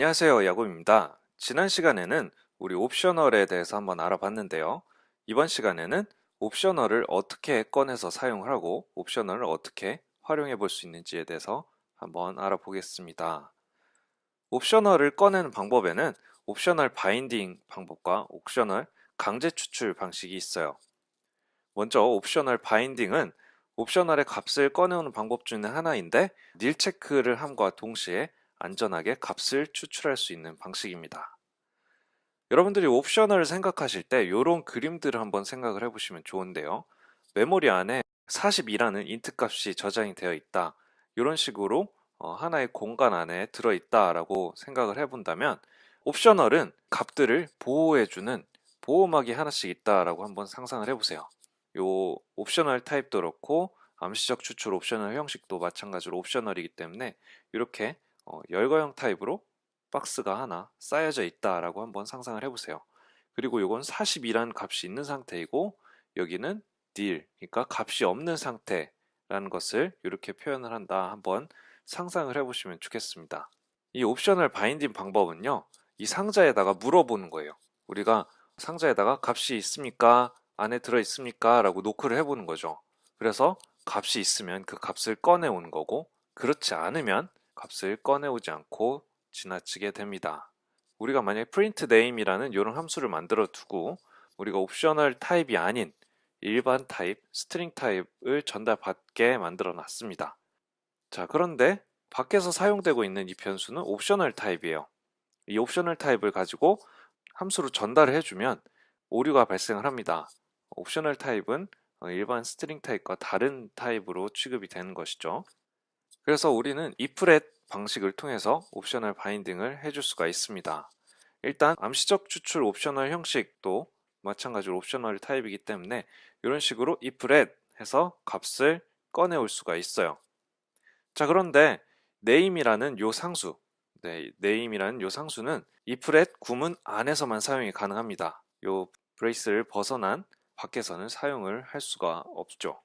안녕하세요, 야곱입니다. 지난 시간에는 우리 옵셔널에 대해서 한번 알아봤는데요. 이번 시간에는 옵셔널을 어떻게 꺼내서 사용을 하고 옵셔널을 어떻게 활용해 볼 수 있는지에 대해서 한번 알아보겠습니다. 옵셔널을 꺼내는 방법에는 옵셔널 바인딩 방법과 옵셔널 강제 추출 방식이 있어요. 먼저 옵셔널 바인딩은 옵셔널의 값을 꺼내오는 방법 중에 하나인데 닐 체크를 함과 동시에 안전하게 값을 추출할 수 있는 방식입니다. 여러분들이 옵셔널을 생각하실 때 이런 그림들을 한번 생각을 해보시면 좋은데요. 메모리 안에 42라는 인트 값이 저장이 되어 있다. 이런 식으로 하나의 공간 안에 들어있다라고 생각을 해본다면 옵셔널은 값들을 보호해주는 보호막이 하나씩 있다라고 한번 상상을 해보세요. 요 옵셔널 타입도 그렇고 암시적 추출 옵셔널 형식도 마찬가지로 옵셔널이기 때문에 이렇게 열거형 타입으로 박스가 하나 쌓여져 있다라고 한번 상상을 해보세요. 그리고 이건 42라는 값이 있는 상태이고 여기는 nil, 그러니까 값이 없는 상태라는 것을 이렇게 표현을 한다. 한번 상상을 해보시면 좋겠습니다. 이 옵셔널 바인딩 방법은요, 이 상자에다가 물어보는 거예요. 우리가 상자에다가 값이 있습니까? 안에 들어있습니까? 라고 노크를 해보는 거죠. 그래서 값이 있으면 그 값을 꺼내오는 거고, 그렇지 않으면 값을 꺼내오지 않고 지나치게 됩니다. 우리가 만약에 print name이라는 이런 함수를 만들어 두고 우리가 옵셔널 타입이 아닌 일반 타입, 스트링 타입을 전달받게 만들어 놨습니다. 자, 그런데 밖에서 사용되고 있는 이 변수는 옵셔널 타입이에요. 이 옵셔널 타입을 가지고 함수로 전달을 해주면 오류가 발생을 합니다. 옵셔널 타입은 일반 스트링 타입과 다른 타입으로 취급이 되는 것이죠. 그래서 우리는 iflet 방식을 통해서 옵셔널 바인딩을 해줄 수가 있습니다. 일단 암시적 추출 옵셔널 형식도 마찬가지로 옵셔널 타입이기 때문에 이런 식으로 iflet 해서 값을 꺼내올 수가 있어요. 자, 그런데 name이라는 요 상수, name이라는 요 상수는 iflet 구문 안에서만 사용이 가능합니다. 요 브레이스를 벗어난 밖에서는 사용을 할 수가 없죠.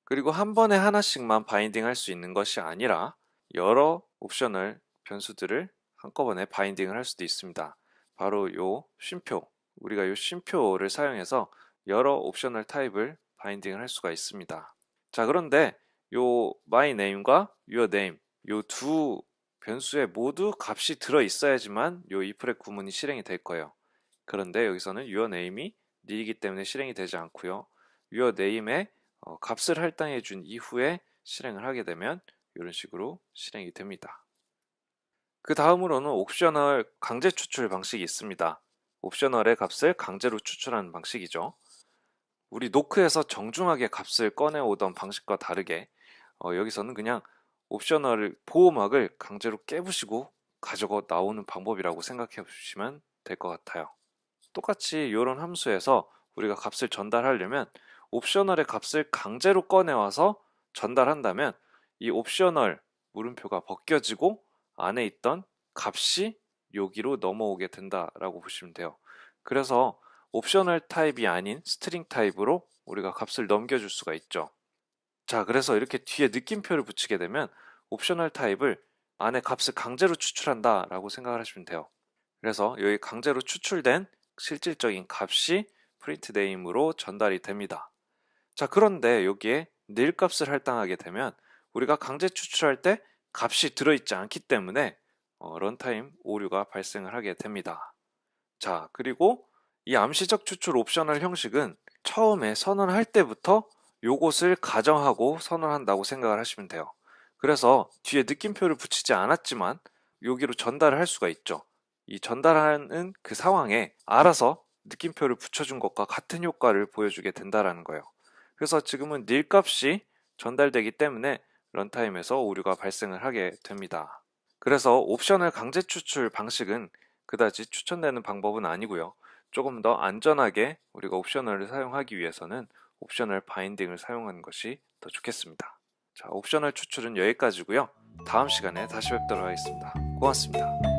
그리고 한 번에 하나씩만 바인딩 할 수 있는 것이 아니라 여러 옵셔널 변수들을 한꺼번에 바인딩을 할 수도 있습니다. 바로 요 쉼표, 우리가 요 쉼표를 사용해서 여러 옵셔널 타입을 바인딩을 할 수가 있습니다. 자, 그런데 요 my name과 your name 요 두 변수에 모두 값이 들어 있어야지만 요 iflet 구문이 실행이 될 거예요. 그런데 여기서는 your name이 nil이기 때문에 실행이 되지 않고요. your name에 값을 할당해 준 이후에 실행을 하게 되면 이런 식으로 실행이 됩니다. 그 다음으로는 옵셔널 강제 추출 방식이 있습니다. 옵셔널의 값을 강제로 추출하는 방식이죠. 우리 노크에서 정중하게 값을 꺼내오던 방식과 다르게 여기서는 그냥 옵셔널 보호막을 강제로 깨부시고 가져가 나오는 방법이라고 생각해 주시면 될 것 같아요. 똑같이 이런 함수에서 우리가 값을 전달하려면 옵셔널의 값을 강제로 꺼내와서 전달한다면 이 옵셔널 물음표가 벗겨지고 안에 있던 값이 여기로 넘어오게 된다라고 보시면 돼요. 그래서 옵셔널 타입이 아닌 스트링 타입으로 우리가 값을 넘겨줄 수가 있죠. 자, 그래서 이렇게 뒤에 느낌표를 붙이게 되면 옵셔널 타입을 안에 값을 강제로 추출한다 라고 생각을 하시면 돼요. 그래서 여기 강제로 추출된 실질적인 값이 프린트 네임으로 전달이 됩니다. 자, 그런데 여기에 nil 값을 할당하게 되면 우리가 강제 추출할 때 값이 들어있지 않기 때문에 런타임 오류가 발생을 하게 됩니다. 자, 그리고 이 암시적 추출 옵셔널 형식은 처음에 선언할 때부터 요것을 가정하고 선언한다고 생각을 하시면 돼요. 그래서 뒤에 느낌표를 붙이지 않았지만 여기로 전달을 할 수가 있죠. 이 전달하는 그 상황에 알아서 느낌표를 붙여준 것과 같은 효과를 보여주게 된다는 거예요. 그래서 지금은 nil 값이 전달되기 때문에 런타임에서 오류가 발생을 하게 됩니다. 그래서 옵셔널 강제 추출 방식은 그다지 추천되는 방법은 아니고요. 조금 더 안전하게 우리가 옵셔널을 사용하기 위해서는 옵셔널 바인딩을 사용하는 것이 더 좋겠습니다. 자, 옵셔널 추출은 여기까지고요. 다음 시간에 다시 뵙도록 하겠습니다. 고맙습니다.